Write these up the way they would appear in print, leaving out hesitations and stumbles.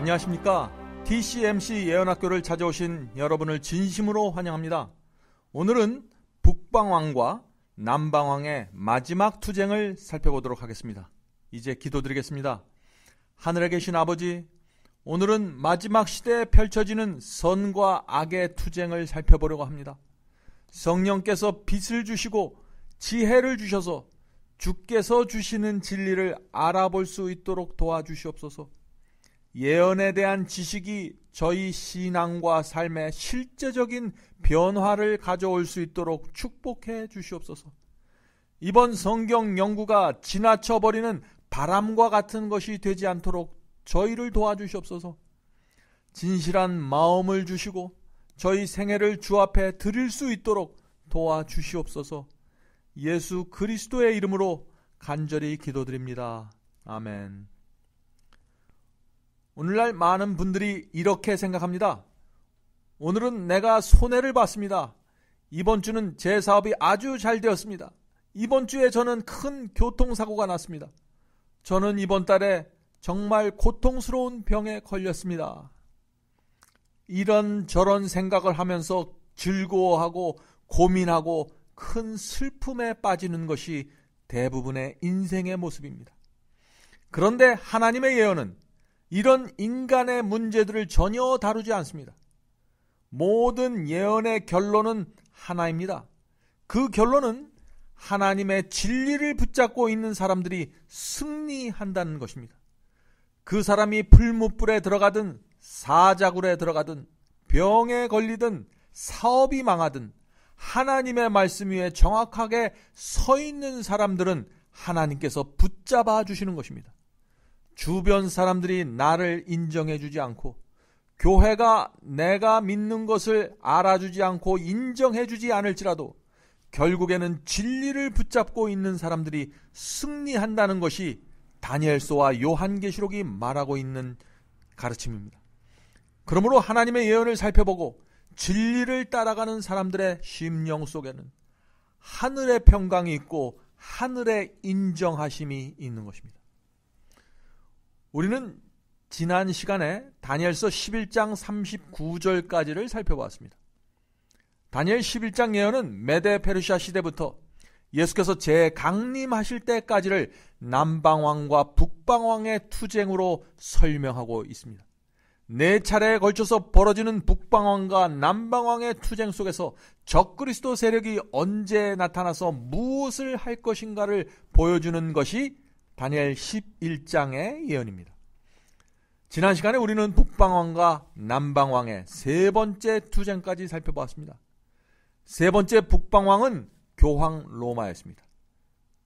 안녕하십니까? TCMC 예언학교를 찾아오신 여러분을 진심으로 환영합니다. 오늘은 북방왕과 남방왕의 마지막 투쟁을 살펴보도록 하겠습니다. 이제 기도드리겠습니다. 하늘에 계신 아버지, 오늘은 마지막 시대에 펼쳐지는 선과 악의 투쟁을 살펴보려고 합니다. 성령께서 빛을 주시고 지혜를 주셔서 주께서 주시는 진리를 알아볼 수 있도록 도와주시옵소서. 예언에 대한 지식이 저희 신앙과 삶에 실제적인 변화를 가져올 수 있도록 축복해 주시옵소서. 이번 성경 연구가 지나쳐버리는 바람과 같은 것이 되지 않도록 저희를 도와주시옵소서. 진실한 마음을 주시고 저희 생애를 주 앞에 드릴 수 있도록 도와주시옵소서. 예수 그리스도의 이름으로 간절히 기도드립니다. 아멘. 오늘날 많은 분들이 이렇게 생각합니다. 오늘은 내가 손해를 봤습니다. 이번 주는 제 사업이 아주 잘 되었습니다. 이번 주에 저는 큰 교통사고가 났습니다. 저는 이번 달에 정말 고통스러운 병에 걸렸습니다. 이런저런 생각을 하면서 즐거워하고 고민하고 큰 슬픔에 빠지는 것이 대부분의 인생의 모습입니다. 그런데 하나님의 예언은 이런 인간의 문제들을 전혀 다루지 않습니다. 모든 예언의 결론은 하나입니다. 그 결론은 하나님의 진리를 붙잡고 있는 사람들이 승리한다는 것입니다. 그 사람이 풀무불에 들어가든 사자굴에 들어가든 병에 걸리든 사업이 망하든 하나님의 말씀 위에 정확하게 서 있는 사람들은 하나님께서 붙잡아 주시는 것입니다. 주변 사람들이 나를 인정해 주지 않고 교회가 내가 믿는 것을 알아주지 않고 인정해 주지 않을지라도 결국에는 진리를 붙잡고 있는 사람들이 승리한다는 것이 다니엘서와 요한계시록이 말하고 있는 가르침입니다. 그러므로 하나님의 예언을 살펴보고 진리를 따라가는 사람들의 심령 속에는 하늘의 평강이 있고 하늘의 인정하심이 있는 것입니다. 우리는 지난 시간에 다니엘서 11장 39절까지를 살펴보았습니다. 다니엘 11장 예언은 메데 페르시아 시대부터 예수께서 재강림하실 때까지를 남방왕과 북방왕의 투쟁으로 설명하고 있습니다. 4차례에 걸쳐서 벌어지는 북방왕과 남방왕의 투쟁 속에서 적그리스도 세력이 언제 나타나서 무엇을 할 것인가를 보여주는 것이 다니엘 11장의 예언입니다. 지난 시간에 우리는 북방왕과 남방왕의 세 번째 투쟁까지 살펴보았습니다. 세 번째 북방왕은 교황 로마였습니다.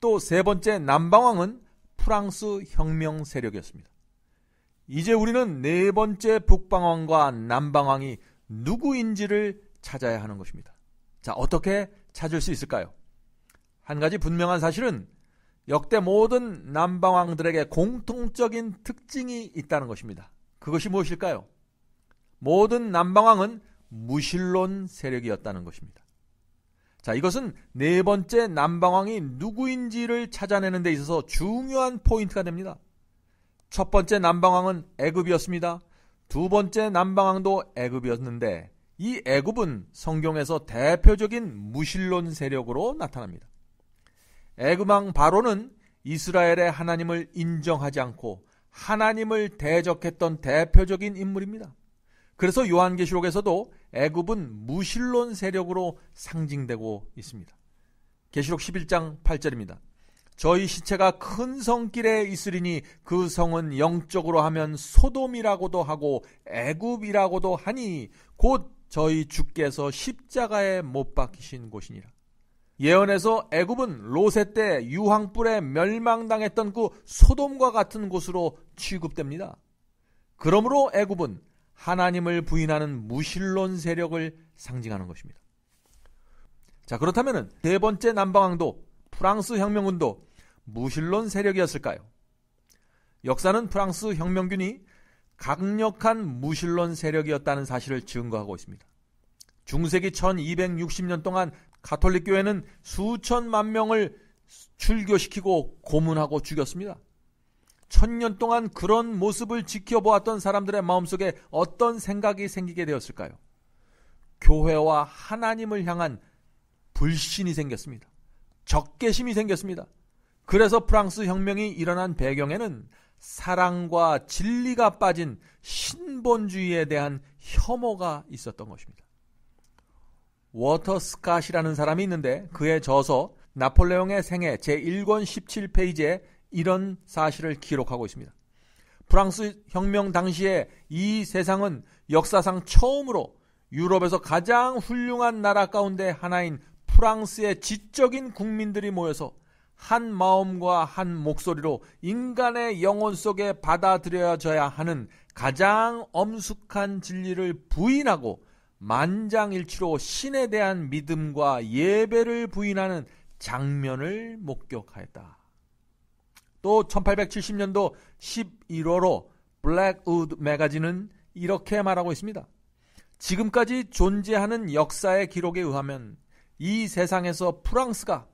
또 세 번째 남방왕은 프랑스 혁명 세력이었습니다. 이제 우리는 네 번째 북방왕과 남방왕이 누구인지를 찾아야 하는 것입니다. 자, 어떻게 찾을 수 있을까요? 한 가지 분명한 사실은 역대 모든 남방왕들에게 공통적인 특징이 있다는 것입니다. 그것이 무엇일까요? 모든 남방왕은 무신론 세력이었다는 것입니다. 자, 이것은 네 번째 남방왕이 누구인지를 찾아내는 데 있어서 중요한 포인트가 됩니다. 첫 번째 남방왕은 애굽이었습니다. 두 번째 남방왕도 애굽이었는데 이 애굽은 성경에서 대표적인 무신론 세력으로 나타납니다. 애굽왕 바로는 이스라엘의 하나님을 인정하지 않고 하나님을 대적했던 대표적인 인물입니다. 그래서 요한계시록에서도 애굽은 무신론 세력으로 상징되고 있습니다. 계시록 11장 8절입니다. 저희 시체가 큰 성길에 있으리니 그 성은 영적으로 하면 소돔이라고도 하고 애굽이라고도 하니 곧 저희 주께서 십자가에 못 박히신 곳이니라. 예언에서 애굽은 롯의 때 유황불에 멸망당했던 그 소돔과 같은 곳으로 취급됩니다. 그러므로 애굽은 하나님을 부인하는 무신론 세력을 상징하는 것입니다. 자, 그렇다면 네 번째 남방왕도 프랑스 혁명군도 무신론 세력이었을까요? 역사는 프랑스 혁명군이 강력한 무신론 세력이었다는 사실을 증거하고 있습니다. 중세기 1260년 동안 가톨릭 교회는 수천만 명을 출교시키고 고문하고 죽였습니다. 천년 동안 그런 모습을 지켜보았던 사람들의 마음속에 어떤 생각이 생기게 되었을까요? 교회와 하나님을 향한 불신이 생겼습니다. 적개심이 생겼습니다. 그래서 프랑스 혁명이 일어난 배경에는 사랑과 진리가 빠진 신본주의에 대한 혐오가 있었던 것입니다. 워터 스캇이라는 사람이 있는데 그의 저서 나폴레옹의 생애 제1권 17페이지에 이런 사실을 기록하고 있습니다. 프랑스 혁명 당시에 이 세상은 역사상 처음으로 유럽에서 가장 훌륭한 나라 가운데 하나인 프랑스의 지적인 국민들이 모여서 한 마음과 한 목소리로 인간의 영혼 속에 받아들여져야 하는 가장 엄숙한 진리를 부인하고 만장일치로 신에 대한 믿음과 예배를 부인하는 장면을 목격하였다. 또 1870년도 11월호 블랙우드 매거진은 이렇게 말하고 있습니다. 지금까지 존재하는 역사의 기록에 의하면 이 세상에서 프랑스가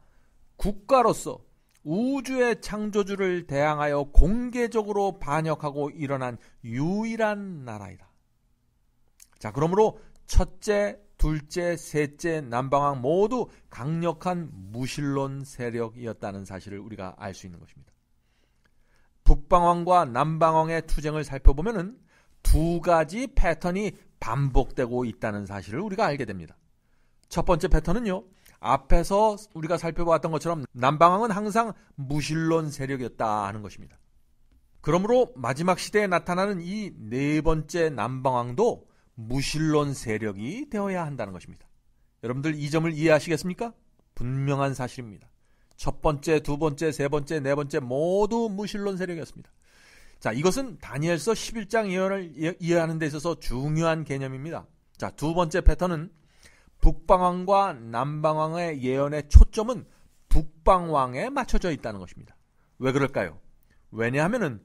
국가로서 우주의 창조주를 대항하여 공개적으로 반역하고 일어난 유일한 나라이다. 자, 그러므로 첫째, 둘째, 셋째 남방왕 모두 강력한 무신론 세력이었다는 사실을 우리가 알 수 있는 것입니다. 북방왕과 남방왕의 투쟁을 살펴보면 두 가지 패턴이 반복되고 있다는 사실을 우리가 알게 됩니다. 첫 번째 패턴은요, 앞에서 우리가 살펴보았던 것처럼 남방왕은 항상 무신론 세력이었다 하는 것입니다. 그러므로 마지막 시대에 나타나는 이 네 번째 남방왕도 무신론 세력이 되어야 한다는 것입니다. 여러분들 이 점을 이해하시겠습니까? 분명한 사실입니다. 첫 번째, 두 번째, 세 번째, 네 번째 모두 무신론 세력이었습니다. 자, 이것은 다니엘서 11장 예언을 이해하는 데 있어서 중요한 개념입니다. 자, 두 번째 패턴은 북방왕과 남방왕의 예언의 초점은 북방왕에 맞춰져 있다는 것입니다. 왜 그럴까요? 왜냐하면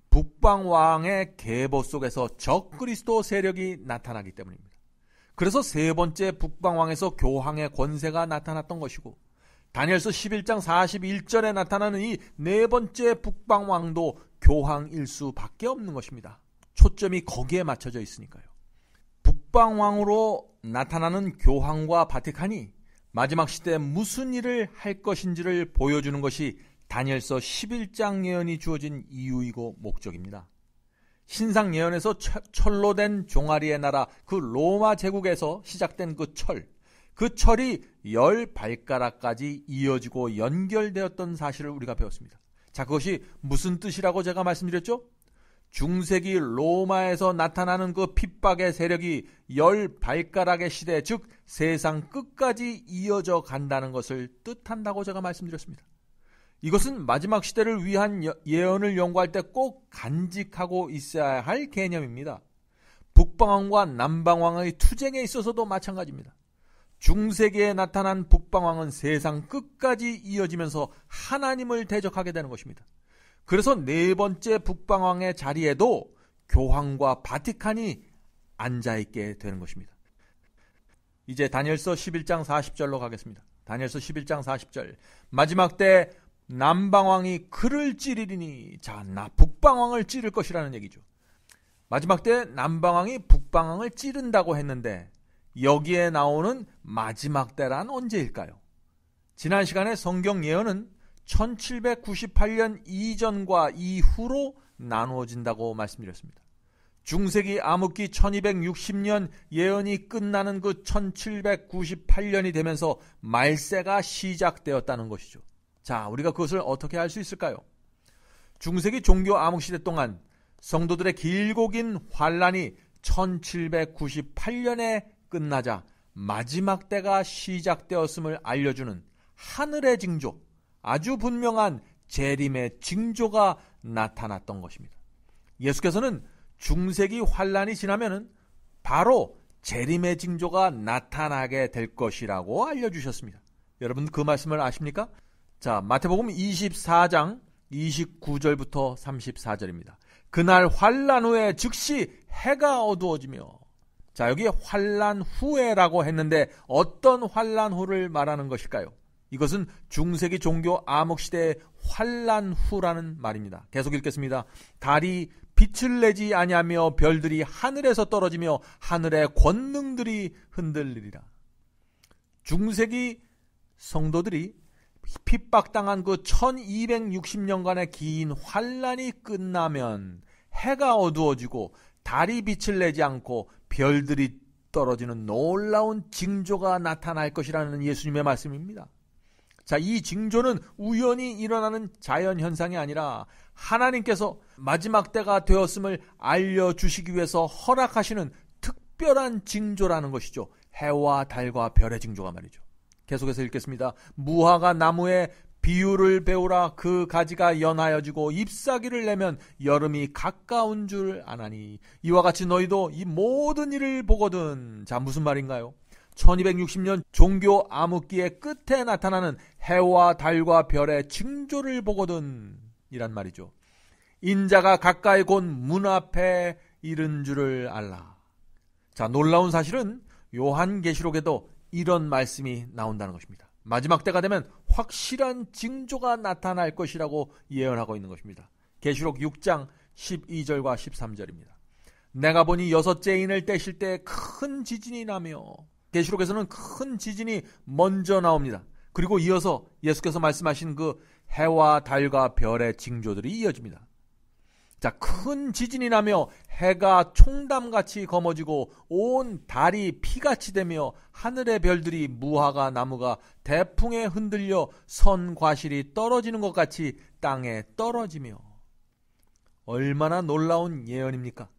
북방왕의 계보 속에서 적그리스도 세력이 나타나기 때문입니다. 그래서 세 번째 북방왕에서 교황의 권세가 나타났던 것이고, 다니엘서 11장 41절에 나타나는 이 네 번째 북방왕도 교황일 수밖에 없는 것입니다. 초점이 거기에 맞춰져 있으니까요. 북방왕으로 나타나는 교황과 바티칸이 마지막 시대에 무슨 일을 할 것인지를 보여주는 것이 다니엘서 11장 예언이 주어진 이유이고 목적입니다. 신상 예언에서 철로 된 종아리의 나라, 그 로마 제국에서 시작된 그 철이 10발가락까지 이어지고 연결되었던 사실을 우리가 배웠습니다. 자, 그것이 무슨 뜻이라고 제가 말씀드렸죠? 중세기 로마에서 나타나는 그 핍박의 세력이 10발가락의 시대, 즉 세상 끝까지 이어져 간다는 것을 뜻한다고 제가 말씀드렸습니다. 이것은 마지막 시대를 위한 예언을 연구할 때 꼭 간직하고 있어야 할 개념입니다. 북방왕과 남방왕의 투쟁에 있어서도 마찬가지입니다. 중세기에 나타난 북방왕은 세상 끝까지 이어지면서 하나님을 대적하게 되는 것입니다. 그래서 네 번째 북방왕의 자리에도 교황과 바티칸이 앉아있게 되는 것입니다. 이제 다니엘서 11장 40절로 가겠습니다. 다니엘서 11장 40절. 마지막 때 남방왕이 그를 찌르리니, 자, 나 북방왕을 찌를 것이라는 얘기죠. 마지막 때 남방왕이 북방왕을 찌른다고 했는데 여기에 나오는 마지막 때란 언제일까요? 지난 시간에 성경 예언은 1798년 이전과 이후로 나누어진다고 말씀드렸습니다. 중세기 암흑기 1260년 예언이 끝나는 그 1798년이 되면서 말세가 시작되었다는 것이죠. 자, 우리가 그것을 어떻게 알 수 있을까요? 중세기 종교 암흑시대 동안 성도들의 길고 긴 환란이 1798년에 끝나자 마지막 때가 시작되었음을 알려주는 하늘의 징조, 아주 분명한 재림의 징조가 나타났던 것입니다. 예수께서는 중세기 환란이 지나면은 바로 재림의 징조가 나타나게 될 것이라고 알려주셨습니다. 여러분 그 말씀을 아십니까? 자, 마태복음 24장 29절부터 34절입니다. 그날 환란 후에 즉시 해가 어두워지며, 자, 여기 환란 후에라고 했는데 어떤 환란 후를 말하는 것일까요? 이것은 중세기 종교 암흑시대의 환란 후라는 말입니다. 계속 읽겠습니다. 달이 빛을 내지 아니하며 별들이 하늘에서 떨어지며 하늘의 권능들이 흔들리리라. 중세기 성도들이 핍박당한 그 1260년간의 긴 환란이 끝나면 해가 어두워지고 달이 빛을 내지 않고 별들이 떨어지는 놀라운 징조가 나타날 것이라는 예수님의 말씀입니다. 자, 이 징조는 우연히 일어나는 자연현상이 아니라 하나님께서 마지막 때가 되었음을 알려주시기 위해서 허락하시는 특별한 징조라는 것이죠. 해와 달과 별의 징조가 말이죠. 계속해서 읽겠습니다. 무화과 나무에 비유를 배우라. 그 가지가 연하여지고 잎사귀를 내면 여름이 가까운 줄 아나니 이와 같이 너희도 이 모든 일을 보거든. 자, 무슨 말인가요? 1260년 종교 암흑기의 끝에 나타나는 해와 달과 별의 징조를 보거든 이란 말이죠. 인자가 가까이 곧 문 앞에 이른 줄을 알라. 자, 놀라운 사실은 요한계시록에도 이런 말씀이 나온다는 것입니다. 마지막 때가 되면 확실한 징조가 나타날 것이라고 예언하고 있는 것입니다. 계시록 6장 12절과 13절입니다. 내가 보니 여섯째 인을 떼실 때 큰 지진이 나며, 계시록에서는 큰 지진이 먼저 나옵니다. 그리고 이어서 예수께서 말씀하신 그 해와 달과 별의 징조들이 이어집니다. 자, 큰 지진이 나며 해가 총담같이 검어지고 온 달이 피같이 되며 하늘의 별들이 무화과 나무가 대풍에 흔들려 선과실이 떨어지는 것 같이 땅에 떨어지며. 얼마나 놀라운 예언입니까?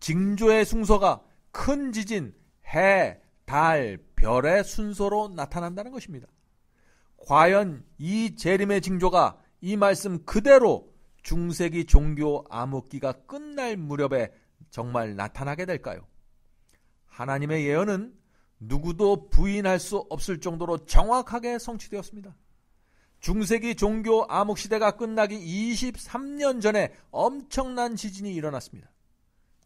징조의 순서가 큰 지진, 해, 달, 별의 순서로 나타난다는 것입니다. 과연 이 재림의 징조가 이 말씀 그대로 중세기 종교 암흑기가 끝날 무렵에 정말 나타나게 될까요? 하나님의 예언은 누구도 부인할 수 없을 정도로 정확하게 성취되었습니다. 중세기 종교 암흑시대가 끝나기 23년 전에 엄청난 지진이 일어났습니다.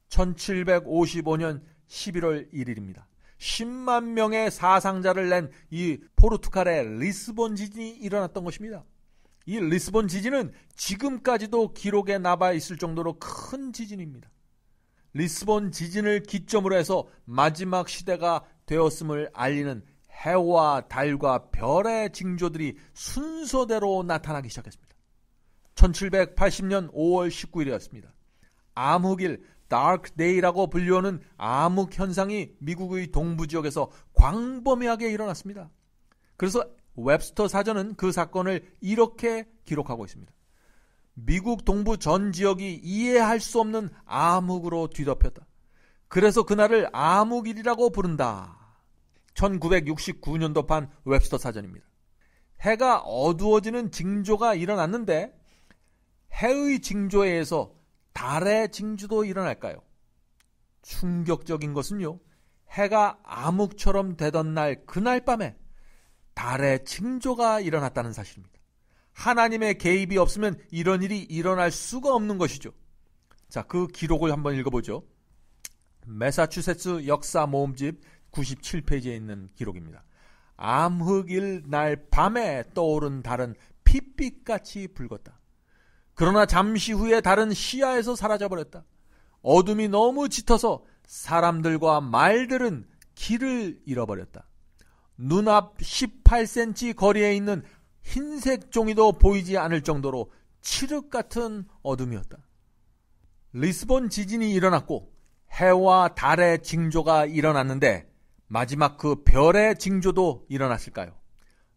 1755년 11월 1일입니다. 10만 명의 사상자를 낸 이 포르투갈의 리스본 지진이 일어났던 것입니다. 이 리스본 지진은 지금까지도 기록에 남아 있을 정도로 큰 지진입니다. 리스본 지진을 기점으로 해서 마지막 시대가 되었음을 알리는 해와 달과 별의 징조들이 순서대로 나타나기 시작했습니다. 1780년 5월 19일이었습니다. 암흑일, Dark Day라고 불리우는 암흑 현상이 미국의 동부 지역에서 광범위하게 일어났습니다. 그래서 웹스터 사전은 그 사건을 이렇게 기록하고 있습니다. 미국 동부 전 지역이 이해할 수 없는 암흑으로 뒤덮였다. 그래서 그날을 암흑일이라고 부른다. 1969년도판 웹스터 사전입니다. 해가 어두워지는 징조가 일어났는데 해의 징조에 의해서 달의 징조도 일어날까요? 충격적인 것은요, 해가 암흑처럼 되던 날 그날 밤에 달의 징조가 일어났다는 사실입니다. 하나님의 개입이 없으면 이런 일이 일어날 수가 없는 것이죠. 자, 그 기록을 한번 읽어보죠. 매사추세츠 역사 모음집 97페이지에 있는 기록입니다. 암흑일 날 밤에 떠오른 달은 핏빛같이 붉었다. 그러나 잠시 후에 달은 시야에서 사라져버렸다. 어둠이 너무 짙어서 사람들과 말들은 길을 잃어버렸다. 눈앞 18cm 거리에 있는 흰색 종이도 보이지 않을 정도로 칠흑 같은 어둠이었다. 리스본 지진이 일어났고 해와 달의 징조가 일어났는데 마지막 그 별의 징조도 일어났을까요?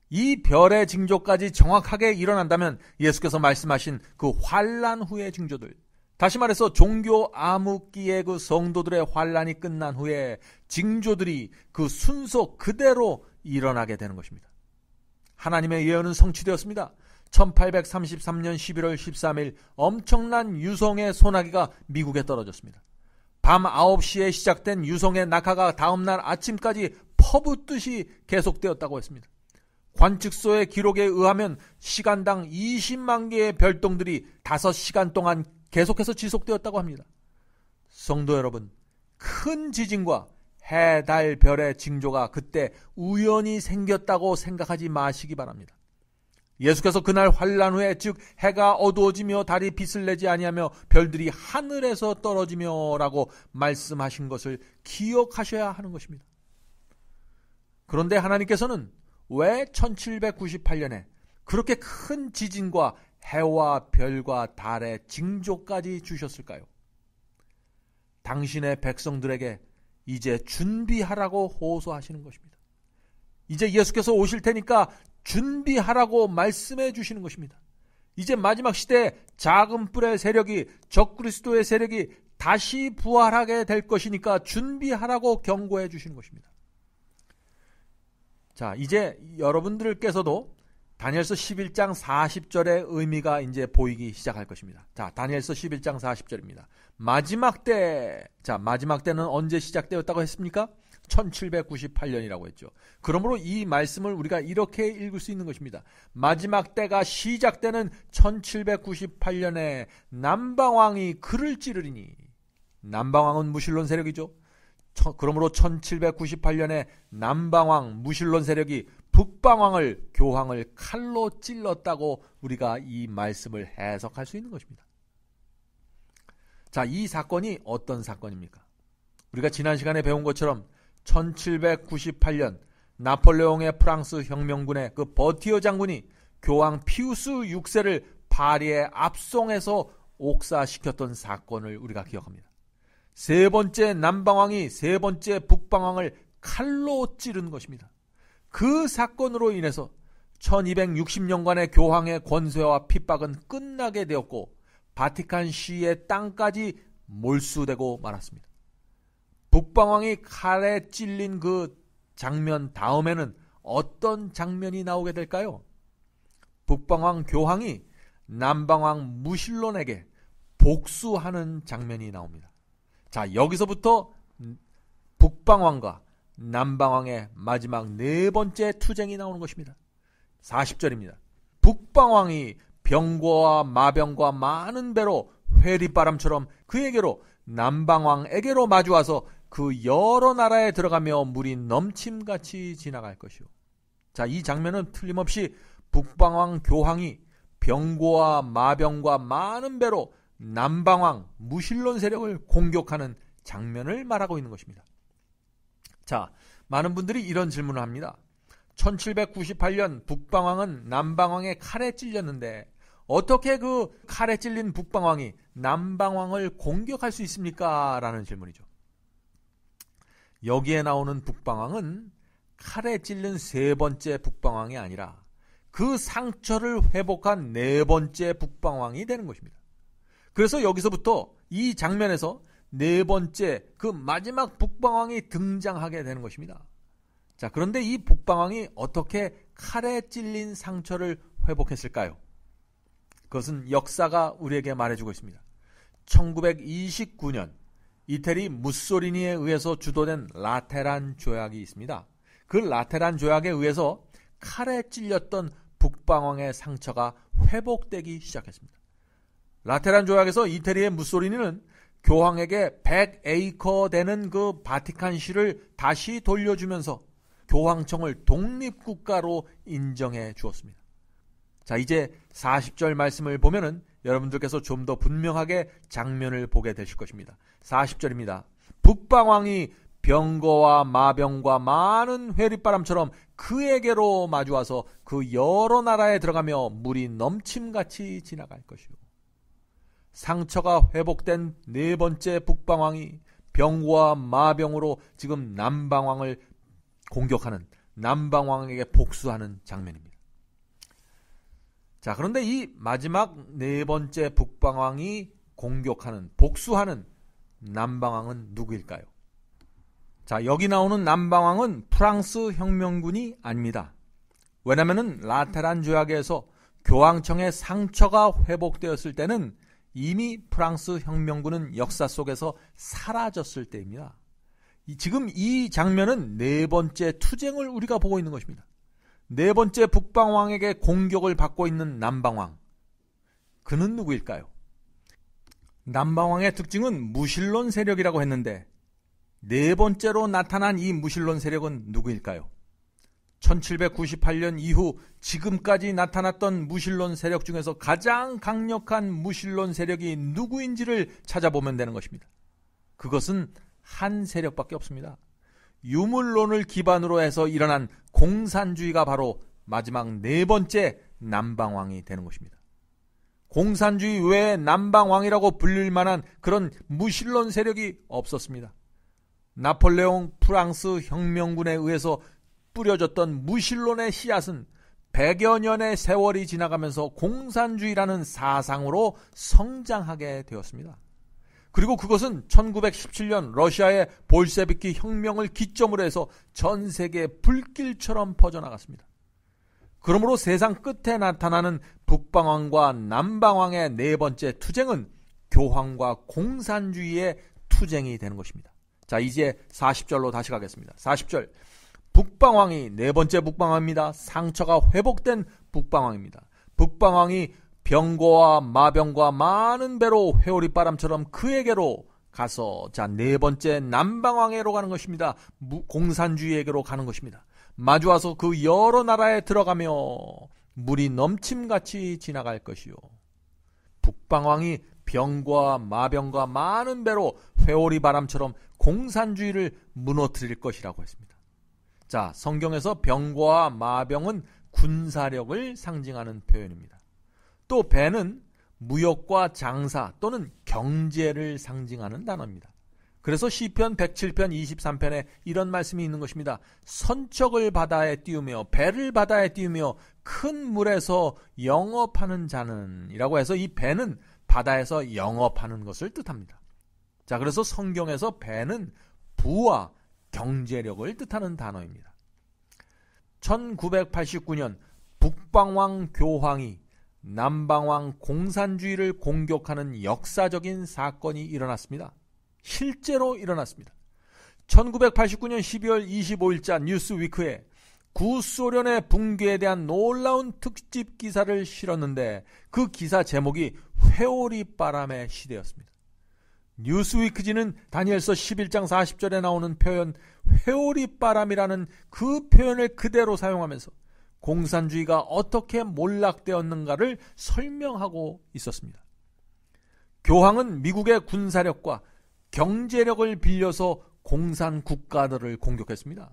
이 별의 징조까지 정확하게 일어난다면 예수께서 말씀하신 그 환란 후의 징조들, 다시 말해서 종교 암흑기의 그 성도들의 환란이 끝난 후에 징조들이 그 순서 그대로 일어나게 되는 것입니다. 하나님의 예언은 성취되었습니다. 1833년 11월 13일 엄청난 유성의 소나기가 미국에 떨어졌습니다. 밤 9시에 시작된 유성의 낙하가 다음날 아침까지 퍼붓듯이 계속되었다고 했습니다. 관측소의 기록에 의하면 시간당 20만 개의 별똥들이 5시간 동안 계속해서 지속되었다고 합니다. 성도 여러분, 큰 지진과 해, 달, 별의 징조가 그때 우연히 생겼다고 생각하지 마시기 바랍니다. 예수께서 그날 환란 후에 즉 해가 어두워지며 달이 빛을 내지 아니하며 별들이 하늘에서 떨어지며 라고 말씀하신 것을 기억하셔야 하는 것입니다. 그런데 하나님께서는 왜 1798년에 그렇게 큰 지진과 해와 별과 달의 징조까지 주셨을까요? 당신의 백성들에게 이제 준비하라고 호소하시는 것입니다. 이제 예수께서 오실 테니까 준비하라고 말씀해 주시는 것입니다. 이제 마지막 시대에 작은 뿔의 세력이 적그리스도의 세력이 다시 부활하게 될 것이니까 준비하라고 경고해 주시는 것입니다. 자, 이제 여러분들께서도 다니엘서 11장 40절의 의미가 이제 보이기 시작할 것입니다. 자, 다니엘서 11장 40절입니다. 마지막 때. 자, 마지막 때는 언제 시작되었다고 했습니까? 1798년이라고 했죠. 그러므로 이 말씀을 우리가 이렇게 읽을 수 있는 것입니다. 마지막 때가 시작되는 1798년에 남방왕이 글을 찌르리니. 남방왕은 무신론 세력이죠. 그러므로 1798년에 남방왕 무신론 세력이 북방왕을 교황을 칼로 찔렀다고 우리가 이 말씀을 해석할 수 있는 것입니다. 자, 이 사건이 어떤 사건입니까? 우리가 지난 시간에 배운 것처럼 1798년 나폴레옹의 프랑스 혁명군의 그 버티어 장군이 교황 피우스 6세를 파리에 압송해서 옥사시켰던 사건을 우리가 기억합니다. 세 번째 남방왕이 세 번째 북방왕을 칼로 찌른 것입니다. 그 사건으로 인해서 1260년간의 교황의 권세와 핍박은 끝나게 되었고 바티칸 시의 땅까지 몰수되고 말았습니다. 북방왕이 칼에 찔린 그 장면 다음에는 어떤 장면이 나오게 될까요? 북방왕 교황이 남방왕 무신론에게 복수하는 장면이 나옵니다. 자, 여기서부터 북방왕과 남방왕의 마지막 네 번째 투쟁이 나오는 것입니다. 40절입니다. 북방왕이 병거와 마병과 많은 배로 회리바람처럼 그에게로 남방왕에게로 마주와서 그 여러 나라에 들어가며 물이 넘침같이 지나갈 것이요. 자, 이 장면은 틀림없이 북방왕 교황이 병거와 마병과 많은 배로 남방왕 무신론 세력을 공격하는 장면을 말하고 있는 것입니다. 자, 많은 분들이 이런 질문을 합니다. 1798년 북방왕은 남방왕의 칼에 찔렸는데 어떻게 그 칼에 찔린 북방왕이 남방왕을 공격할 수 있습니까? 라는 질문이죠. 여기에 나오는 북방왕은 칼에 찔린 세 번째 북방왕이 아니라 그 상처를 회복한 네 번째 북방왕이 되는 것입니다. 그래서 여기서부터 이 장면에서 네 번째 그 마지막 북방왕이 등장하게 되는 것입니다. 자, 그런데 이 북방왕이 어떻게 칼에 찔린 상처를 회복했을까요? 그것은 역사가 우리에게 말해주고 있습니다. 1929년 이태리 무소리니에 의해서 주도된 라테란 조약이 있습니다. 그 라테란 조약에 의해서 칼에 찔렸던 북방왕의 상처가 회복되기 시작했습니다. 라테란 조약에서 이태리의 무소리니는 교황에게 100에이커 되는 그 바티칸시를 다시 돌려주면서 교황청을 독립국가로 인정해 주었습니다. 자, 이제 40절 말씀을 보면은 여러분들께서 좀 더 분명하게 장면을 보게 되실 것입니다. 40절입니다. 북방왕이 병거와 마병과 많은 회리바람처럼 그에게로 마주와서 그 여러 나라에 들어가며 물이 넘침같이 지나갈 것이요. 상처가 회복된 네 번째 북방왕이 병과 마병으로 지금 남방왕을 공격하는, 남방왕에게 복수하는 장면입니다. 자, 그런데 이 마지막 네 번째 북방왕이 공격하는, 복수하는 남방왕은 누구일까요? 자, 여기 나오는 남방왕은 프랑스 혁명군이 아닙니다. 왜냐하면 라테란 조약에서 교황청의 상처가 회복되었을 때는 이미 프랑스 혁명군은 역사 속에서 사라졌을 때입니다. 지금 이 장면은 네 번째 투쟁을 우리가 보고 있는 것입니다. 네 번째 북방왕에게 공격을 받고 있는 남방왕. 그는 누구일까요? 남방왕의 특징은 무신론 세력이라고 했는데 네 번째로 나타난 이 무신론 세력은 누구일까요? 1798년 이후 지금까지 나타났던 무신론 세력 중에서 가장 강력한 무신론 세력이 누구인지를 찾아보면 되는 것입니다. 그것은 한 세력밖에 없습니다. 유물론을 기반으로 해서 일어난 공산주의가 바로 마지막 네 번째 남방왕이 되는 것입니다. 공산주의 외에 남방왕이라고 불릴 만한 그런 무신론 세력이 없었습니다. 나폴레옹 프랑스 혁명군에 의해서 뿌려졌던 무신론의 씨앗은 100여 년의 세월이 지나가면서 공산주의라는 사상으로 성장하게 되었습니다. 그리고 그것은 1917년 러시아의 볼셰비키 혁명을 기점으로 해서 전 세계에 불길처럼 퍼져나갔습니다. 그러므로 세상 끝에 나타나는 북방왕과 남방왕의 네 번째 투쟁은 교황과 공산주의의 투쟁이 되는 것입니다. 자, 이제 40절로 다시 가겠습니다. 40절. 북방왕이 네 번째 북방왕입니다. 상처가 회복된 북방왕입니다. 북방왕이 병거와 마병과 많은 배로 회오리바람처럼 그에게로 가서 자, 네 번째 남방왕에로 가는 것입니다. 공산주의에게로 가는 것입니다. 마주와서 그 여러 나라에 들어가며 물이 넘침같이 지나갈 것이요. 북방왕이 병과 마병과 많은 배로 회오리바람처럼 공산주의를 무너뜨릴 것이라고 했습니다. 자, 성경에서 병과 마병은 군사력을 상징하는 표현입니다. 또 배는 무역과 장사 또는 경제를 상징하는 단어입니다. 그래서 시편 107편 23편에 이런 말씀이 있는 것입니다. 선척을 바다에 띄우며 배를 바다에 띄우며 큰 물에서 영업하는 자는 이라고 해서 이 배는 바다에서 영업하는 것을 뜻합니다. 자, 그래서 성경에서 배는 부와 경제력을 뜻하는 단어입니다. 1989년 북방왕 교황이 남방왕 공산주의를 공격하는 역사적인 사건이 일어났습니다. 실제로 일어났습니다. 1989년 12월 25일자 뉴스위크에 구소련의 붕괴에 대한 놀라운 특집 기사를 실었는데 그 기사 제목이 회오리바람의 시대였습니다. 뉴스위크지는 다니엘서 11장 40절에 나오는 표현 회오리바람이라는 그 표현을 그대로 사용하면서 공산주의가 어떻게 몰락되었는가를 설명하고 있었습니다. 교황은 미국의 군사력과 경제력을 빌려서 공산 국가들을 공격했습니다.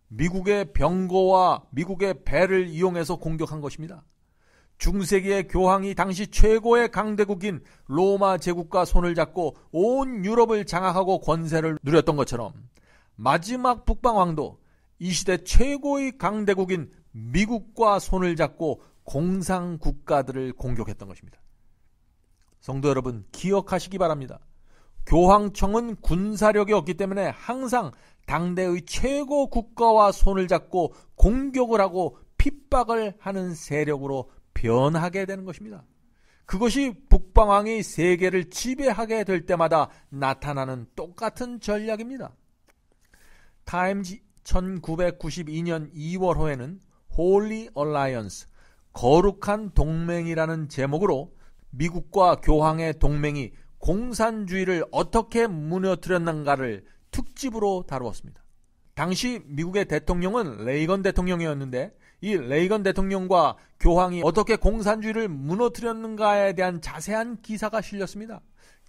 미국의 병거와 미국의 배를 이용해서 공격한 것입니다. 중세기의 교황이 당시 최고의 강대국인 로마 제국과 손을 잡고 온 유럽을 장악하고 권세를 누렸던 것처럼 마지막 북방왕도 이 시대 최고의 강대국인 미국과 손을 잡고 공산 국가들을 공격했던 것입니다. 성도 여러분, 기억하시기 바랍니다. 교황청은 군사력이 없기 때문에 항상 당대의 최고 국가와 손을 잡고 공격을 하고 핍박을 하는 세력으로 변하게 되는 것입니다. 그것이 북방왕이 세계를 지배하게 될 때마다 나타나는 똑같은 전략입니다. 타임즈 1992년 2월호에는 Holy Alliance, 거룩한 동맹이라는 제목으로 미국과 교황의 동맹이 공산주의를 어떻게 무너뜨렸는가를 특집으로 다루었습니다. 당시 미국의 대통령은 레이건 대통령이었는데 이 레이건 대통령과 교황이 어떻게 공산주의를 무너뜨렸는가에 대한 자세한 기사가 실렸습니다.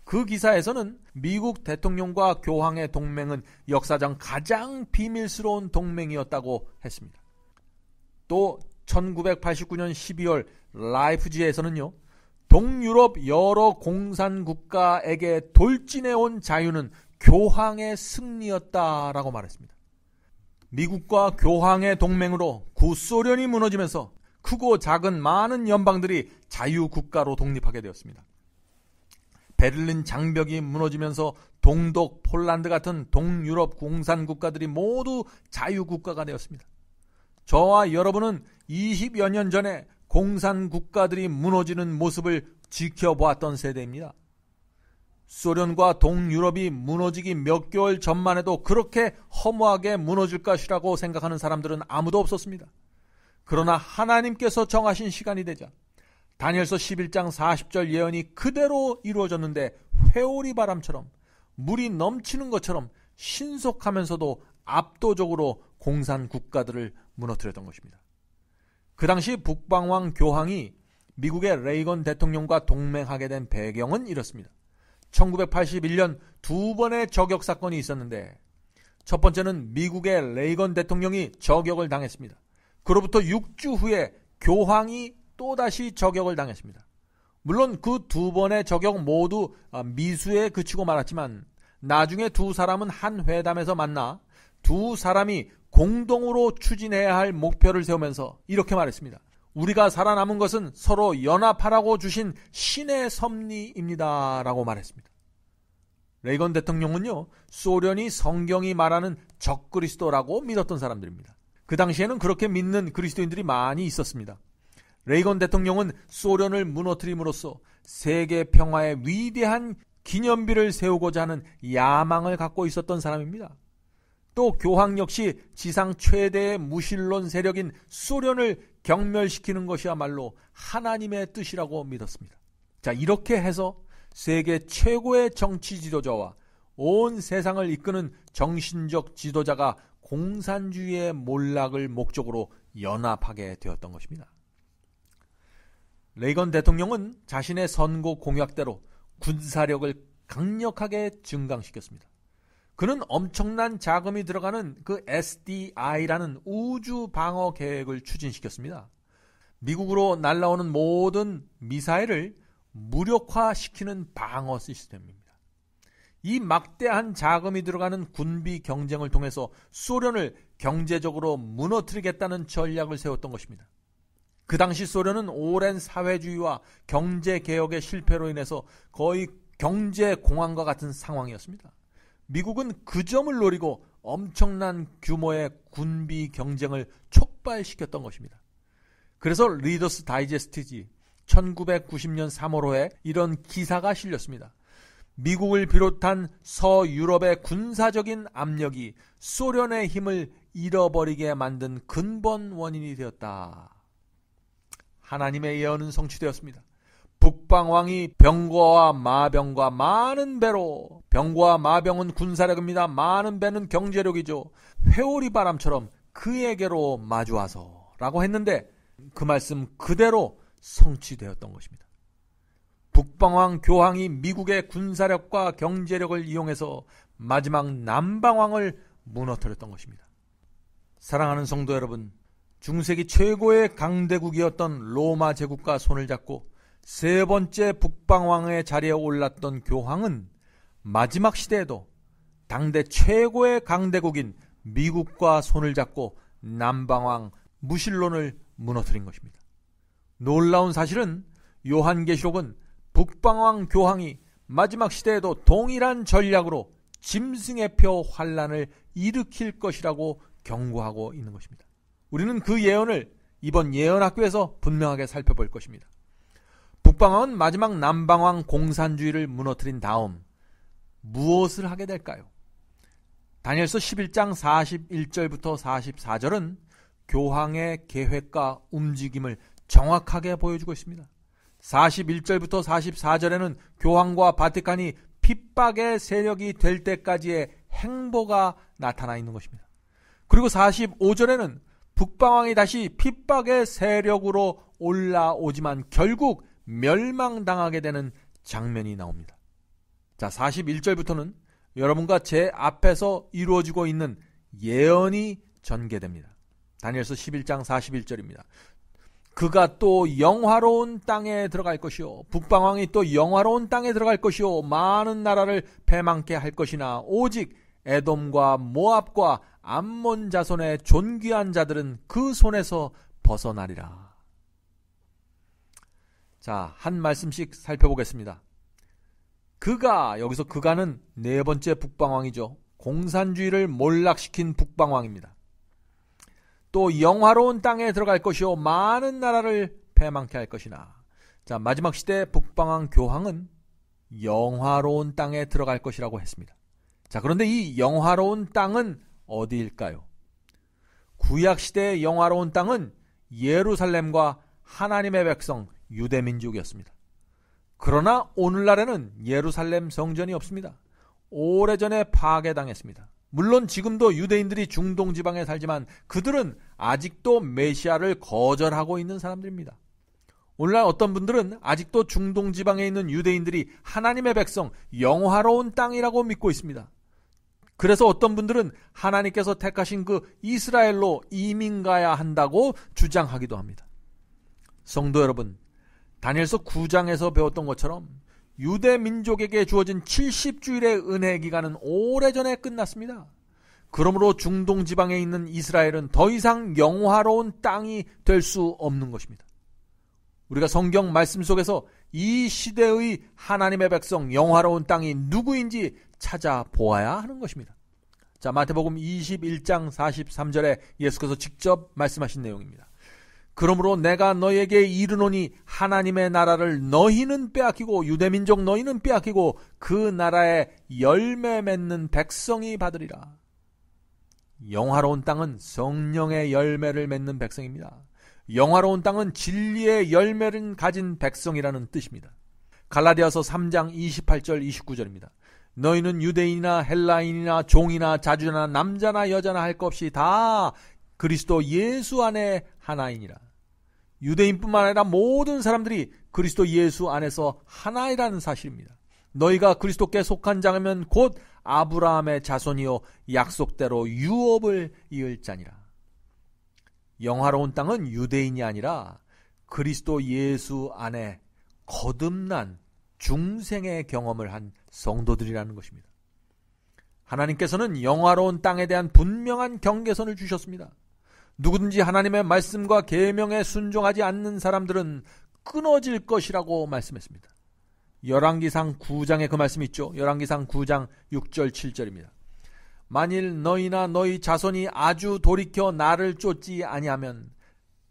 그 기사에서는 미국 대통령과 교황의 동맹은 역사상 가장 비밀스러운 동맹이었다고 했습니다. 또 1989년 12월 라이프지에서는요, 동유럽 여러 공산 국가에게 돌진해온 자유는 교황의 승리였다라고 말했습니다. 미국과 교황의 동맹으로 구소련이 무너지면서 크고 작은 많은 연방들이 자유국가로 독립하게 되었습니다. 베를린 장벽이 무너지면서 동독, 폴란드 같은 동유럽 공산국가들이 모두 자유국가가 되었습니다. 저와 여러분은 20여 년 전에 공산국가들이 무너지는 모습을 지켜보았던 세대입니다. 소련과 동유럽이 무너지기 몇 개월 전만 해도 그렇게 허무하게 무너질 것이라고 생각하는 사람들은 아무도 없었습니다. 그러나 하나님께서 정하신 시간이 되자 다니엘서 11장 40절 예언이 그대로 이루어졌는데 회오리 바람처럼 물이 넘치는 것처럼 신속하면서도 압도적으로 공산 국가들을 무너뜨렸던 것입니다. 그 당시 북방왕 교황이 미국의 레이건 대통령과 동맹하게 된 배경은 이렇습니다. 1981년 두 번의 저격 사건이 있었는데 첫 번째는 미국의 레이건 대통령이 저격을 당했습니다. 그로부터 6주 후에 교황이 또다시 저격을 당했습니다. 물론 그 두 번의 저격 모두 미수에 그치고 말았지만 나중에 두 사람은 한 회담에서 만나 두 사람이 공동으로 추진해야 할 목표를 세우면서 이렇게 말했습니다. 우리가 살아남은 것은 서로 연합하라고 주신 신의 섭리입니다 라고 말했습니다. 레이건 대통령은요, 소련이 성경이 말하는 적그리스도라고 믿었던 사람들입니다. 그 당시에는 그렇게 믿는 그리스도인들이 많이 있었습니다. 레이건 대통령은 소련을 무너뜨림으로써 세계 평화의 위대한 기념비를 세우고자 하는 야망을 갖고 있었던 사람입니다. 또 교황 역시 지상 최대의 무신론 세력인 소련을 경멸시키는 것이야말로 하나님의 뜻이라고 믿었습니다. 자, 이렇게 해서 세계 최고의 정치 지도자와 온 세상을 이끄는 정신적 지도자가 공산주의의 몰락을 목적으로 연합하게 되었던 것입니다. 레이건 대통령은 자신의 선거 공약대로 군사력을 강력하게 증강시켰습니다. 그는 엄청난 자금이 들어가는 그 SDI라는 우주 방어 계획을 추진시켰습니다. 미국으로 날아오는 모든 미사일을 무력화시키는 방어 시스템입니다. 이 막대한 자금이 들어가는 군비 경쟁을 통해서 소련을 경제적으로 무너뜨리겠다는 전략을 세웠던 것입니다. 그 당시 소련은 오랜 사회주의와 경제개혁의 실패로 인해서 거의 경제공황과 같은 상황이었습니다. 미국은 그 점을 노리고 엄청난 규모의 군비 경쟁을 촉발시켰던 것입니다. 그래서 리더스 다이제스트지 1990년 3월호에 이런 기사가 실렸습니다. 미국을 비롯한 서유럽의 군사적인 압력이 소련의 힘을 잃어버리게 만든 근본 원인이 되었다. 하나님의 예언은 성취되었습니다. 북방왕이 병거와 마병과 많은 배로, 병거와 마병은 군사력입니다. 많은 배는 경제력이죠. 회오리 바람처럼 그에게로 마주와서 라고 했는데 그 말씀 그대로 성취되었던 것입니다. 북방왕 교황이 미국의 군사력과 경제력을 이용해서 마지막 남방왕을 무너뜨렸던 것입니다. 사랑하는 성도 여러분, 중세기 최고의 강대국이었던 로마 제국과 손을 잡고 세 번째 북방왕의 자리에 올랐던 교황은 마지막 시대에도 당대 최고의 강대국인 미국과 손을 잡고 남방왕 무신론을 무너뜨린 것입니다. 놀라운 사실은 요한계시록은 북방왕 교황이 마지막 시대에도 동일한 전략으로 짐승의 표 환란을 일으킬 것이라고 경고하고 있는 것입니다. 우리는 그 예언을 이번 예언학교에서 분명하게 살펴볼 것입니다. 북방왕은 마지막 남방왕 공산주의를 무너뜨린 다음 무엇을 하게 될까요? 다니엘서 11장 41절부터 44절은 교황의 계획과 움직임을 정확하게 보여주고 있습니다. 41절부터 44절에는 교황과 바티칸이 핍박의 세력이 될 때까지의 행보가 나타나 있는 것입니다. 그리고 45절에는 북방왕이 다시 핍박의 세력으로 올라오지만 결국 멸망당하게 되는 장면이 나옵니다. 자, 41절부터는 여러분과 제 앞에서 이루어지고 있는 예언이 전개됩니다. 다니엘서 11장 41절입니다. 그가 또 영화로운 땅에 들어갈 것이요, 북방왕이 또 영화로운 땅에 들어갈 것이요, 많은 나라를 패망케 할 것이나 오직 에돔과 모압과 암몬 자손의 존귀한 자들은 그 손에서 벗어나리라. 자, 한 말씀씩 살펴보겠습니다. 그가, 여기서 그가는 네 번째 북방왕이죠. 공산주의를 몰락시킨 북방왕입니다. 또 영화로운 땅에 들어갈 것이요, 많은 나라를 패망케 할 것이나. 자, 마지막 시대 북방왕 교황은 영화로운 땅에 들어갈 것이라고 했습니다. 자, 그런데 이 영화로운 땅은 어디일까요? 구약시대의 영화로운 땅은 예루살렘과 하나님의 백성 유대민족이었습니다. 그러나 오늘날에는 예루살렘 성전이 없습니다. 오래전에 파괴당했습니다. 물론 지금도 유대인들이 중동 지방에 살지만 그들은 아직도 메시아를 거절하고 있는 사람들입니다. 오늘날 어떤 분들은 아직도 중동 지방에 있는 유대인들이 하나님의 백성, 영화로운 땅이라고 믿고 있습니다. 그래서 어떤 분들은 하나님께서 택하신 그 이스라엘로 이민 가야 한다고 주장하기도 합니다. 성도 여러분, 다니엘서 9장에서 배웠던 것처럼 유대 민족에게 주어진 70주일의 은혜 기간은 오래전에 끝났습니다. 그러므로 중동 지방에 있는 이스라엘은 더 이상 영화로운 땅이 될 수 없는 것입니다. 우리가 성경 말씀 속에서 이 시대의 하나님의 백성, 영화로운 땅이 누구인지 찾아보아야 하는 것입니다. 자, 마태복음 21장 43절에 예수께서 직접 말씀하신 내용입니다. 그러므로 내가 너희에게 이르노니 하나님의 나라를 너희는 빼앗기고 유대민족 너희는 빼앗기고 그 나라에 열매 맺는 백성이 받으리라. 영화로운 땅은 성령의 열매를 맺는 백성입니다. 영화로운 땅은 진리의 열매를 가진 백성이라는 뜻입니다. 갈라디아서 3장 28절 29절입니다. 너희는 유대인이나 헬라인이나 종이나 자주나 남자나 여자나 할 것 없이 다 그리스도 예수 안에 하나이니라. 유대인뿐만 아니라 모든 사람들이 그리스도 예수 안에서 하나이라는 사실입니다. 너희가 그리스도께 속한 자면 곧 아브라함의 자손이요 약속대로 유업을 이을 자니라. 영화로운 땅은 유대인이 아니라 그리스도 예수 안에 거듭난 중생의 경험을 한 성도들이라는 것입니다. 하나님께서는 영화로운 땅에 대한 분명한 경계선을 주셨습니다. 누구든지 하나님의 말씀과 계명에 순종하지 않는 사람들은 끊어질 것이라고 말씀했습니다. 열왕기상 9장에 그 말씀이 있죠. 열왕기상 9장 6절 7절입니다. 만일 너희나 너희 자손이 아주 돌이켜 나를 쫓지 아니하면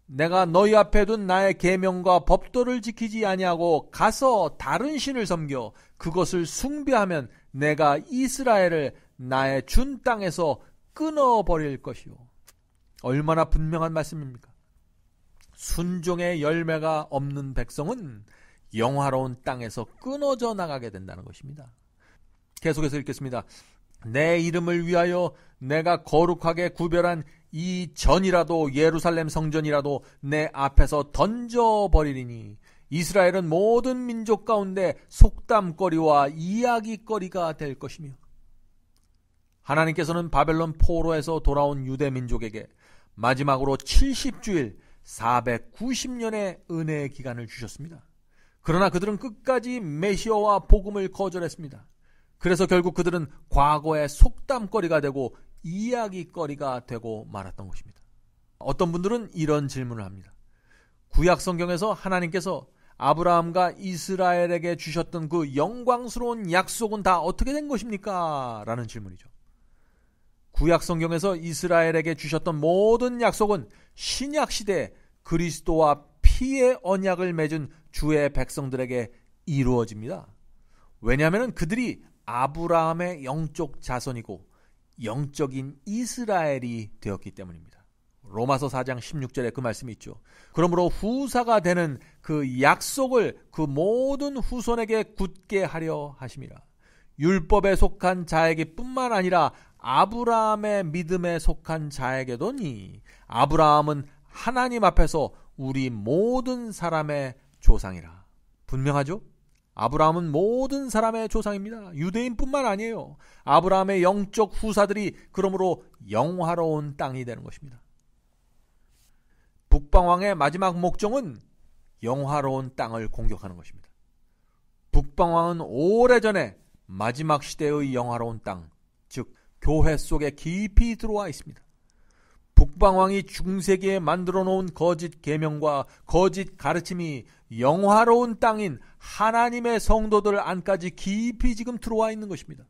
내가 너희 앞에 둔 나의 계명과 법도를 지키지 아니하고 가서 다른 신을 섬겨 그것을 숭배하면 내가 이스라엘을 나의 준 땅에서 끊어버릴 것이요. 얼마나 분명한 말씀입니까? 순종의 열매가 없는 백성은 영화로운 땅에서 끊어져 나가게 된다는 것입니다. 계속해서 읽겠습니다. 내 이름을 위하여 내가 거룩하게 구별한 이 전이라도 예루살렘 성전이라도 내 앞에서 던져버리리니 이스라엘은 모든 민족 가운데 속담거리와 이야기거리가 될 것이며. 하나님께서는 바벨론 포로에서 돌아온 유대 민족에게 마지막으로 70주일 490년의 은혜의 기간을 주셨습니다. 그러나 그들은 끝까지 메시아와 복음을 거절했습니다. 그래서 결국 그들은 과거의 속담거리가 되고 이야기거리가 되고 말았던 것입니다. 어떤 분들은 이런 질문을 합니다. 구약 성경에서 하나님께서 아브라함과 이스라엘에게 주셨던 그 영광스러운 약속은 다 어떻게 된 것입니까? 라는 질문이죠. 구약 성경에서 이스라엘에게 주셨던 모든 약속은 신약 시대 그리스도와 피의 언약을 맺은 주의 백성들에게 이루어집니다. 왜냐하면 그들이 아브라함의 영적 자손이고 영적인 이스라엘이 되었기 때문입니다. 로마서 4장 16절에 그 말씀이 있죠. 그러므로 후사가 되는 그 약속을 그 모든 후손에게 굳게 하려 하심이라. 율법에 속한 자에게 뿐만 아니라 아브라함의 믿음에 속한 자에게도니 아브라함은 하나님 앞에서 우리 모든 사람의 조상이라. 분명하죠? 아브라함은 모든 사람의 조상입니다. 유대인뿐만 아니에요. 아브라함의 영적 후사들이 그러므로 영화로운 땅이 되는 것입니다. 북방왕의 마지막 목적은 영화로운 땅을 공격하는 것입니다. 북방왕은 오래전에 마지막 시대의 영화로운 땅, 즉 교회 속에 깊이 들어와 있습니다. 북방왕이 중세기에 만들어 놓은 거짓 계명과 거짓 가르침이 영화로운 땅인 하나님의 성도들 안까지 깊이 지금 들어와 있는 것입니다.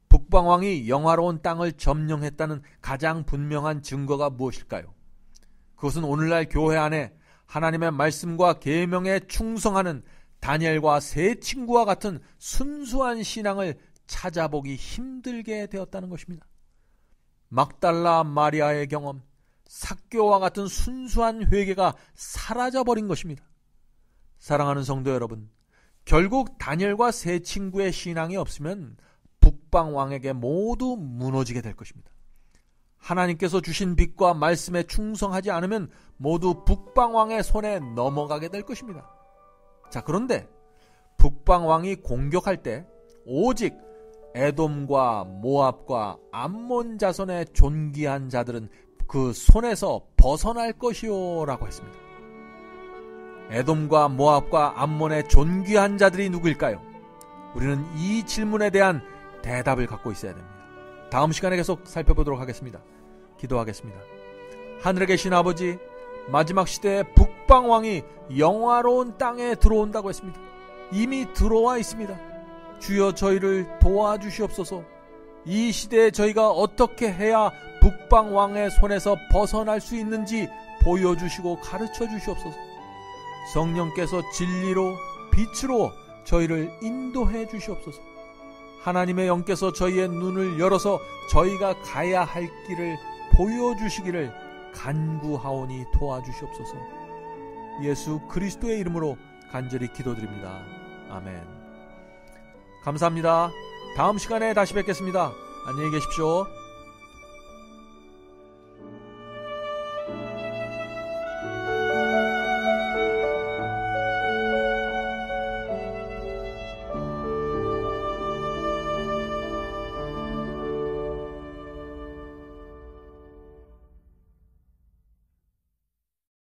북방왕이 영화로운 땅을 점령했다는 가장 분명한 증거가 무엇일까요? 그것은 오늘날 교회 안에 하나님의 말씀과 계명에 충성하는 다니엘과 세 친구와 같은 순수한 신앙을 찾아보기 힘들게 되었다는 것입니다. 막달라 마리아의 경험, 삭개오와 같은 순수한 회개가 사라져버린 것입니다. 사랑하는 성도 여러분, 결국 다니엘과 세 친구의 신앙이 없으면 북방왕에게 모두 무너지게 될 것입니다. 하나님께서 주신 빛과 말씀에 충성하지 않으면 모두 북방왕의 손에 넘어가게 될 것입니다. 자, 그런데 북방왕이 공격할 때 오직 에돔과 모압과 암몬 자손의 존귀한 자들은 그 손에서 벗어날 것이요 라고 했습니다. 에돔과 모압과 암몬의 존귀한 자들이 누구일까요? 우리는 이 질문에 대한 대답을 갖고 있어야 됩니다. 다음 시간에 계속 살펴보도록 하겠습니다. 기도하겠습니다. 하늘에 계신 아버지, 마지막 시대에 북방왕이 영화로운 땅에 들어온다고 했습니다. 이미 들어와 있습니다. 주여 저희를 도와주시옵소서. 이 시대에 저희가 어떻게 해야 북방왕의 손에서 벗어날 수 있는지 보여주시고 가르쳐 주시옵소서. 성령께서 진리로 빛으로 저희를 인도해 주시옵소서. 하나님의 영께서 저희의 눈을 열어서 저희가 가야 할 길을 보여주시기를 간구하오니 도와주시옵소서. 예수 그리스도의 이름으로 간절히 기도드립니다. 아멘. 감사합니다. 다음 시간에 다시 뵙겠습니다. 안녕히 계십시오.